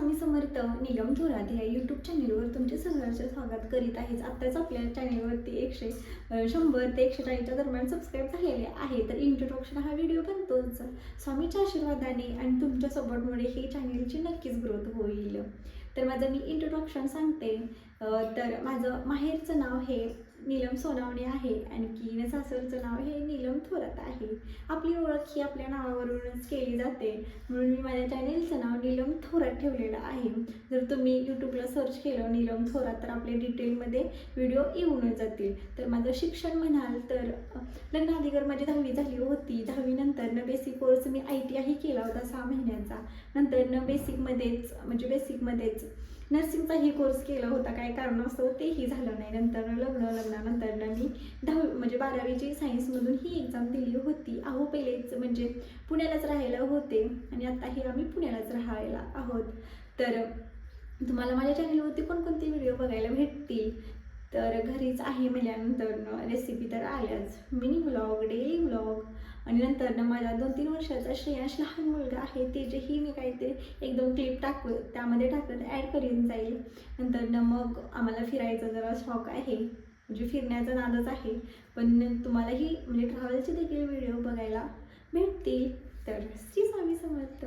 स्वामी समर्थ निलम थोरात या यूट्यूब चॅनेलवर तुमचे सहर्ष स्वागत करीत आहेच. आत्ताच आपल्या चॅनेलवरती 100 ते 140च्या दरम्यान सबस्क्राईब झालेले आहे. तर इंट्रोडक्शन हा व्हिडिओ बनतोच स्वामीच्या आशीर्वादाने आणि तुमच्या सपोर्टमुळे ही चॅनेलची नक्कीच ग्रोथ होईल. तर माझं मी इंट्रोडक्शन सांगते. तर माझं माहेरचं नाव हे नीलम सोनावणे आहे, आणखी सासरचं नाव हे नीलम थोरात आहे. आपली ओळख ही आपल्या नावावरूनच केली जाते, म्हणून मी माझ्या चॅनेलचं नाव नीलम थोरात ठेवलेलं आहे. जर तुम्ही यूट्यूबला सर्च केलं नीलम थोरात तर आपले डिटेलमध्ये व्हिडिओ येऊनच जातील. तर माझं शिक्षण म्हणाल तर लग्नाधिकार माझी 10वी झाली होती. 10वी नंतरनं बेसिक कोर्स मी ITI केला होता 6 महिन्यांचा. नंतरनं बेसिकमध्येच नर्सिंगचाही कोर्स केला होता. काय कारणास्तव तेही झालं नाही. लग्नानंतरनं मी 12वीची सायन्समधून ही एक्झाम दिली होती. पहिलेच पुण्यालाच राहायला होते आणि आत्ताही आम्ही पुण्यालाच राहायला आहोत. तर तुम्हाला माझ्या चॅनलवरती कोणकोणते व्हिडिओ बघायला भेटतील तर घरीच आहे म्हटल्यानंतर रेसिपी तर आल्याच, मिनी व्लॉग, डेली व्लॉग आणि नंतरनं माझा 2-3 वर्षाचा श्रेयांश लहान मुलगा आहे त्याचेही मी काहीतरी 1-2 क्लिप त्यामध्ये टाकत ॲड करीन जाईल. नंतरनं मग आम्हाला फिरायचा जरा शौक आहे, फिरण्याचा नादच आहे. पण तुम्हालाही ट्रॅव्हलचे देखील व्हिडिओ बघायला भेटतील. तर श्री स्वामी समर्थ.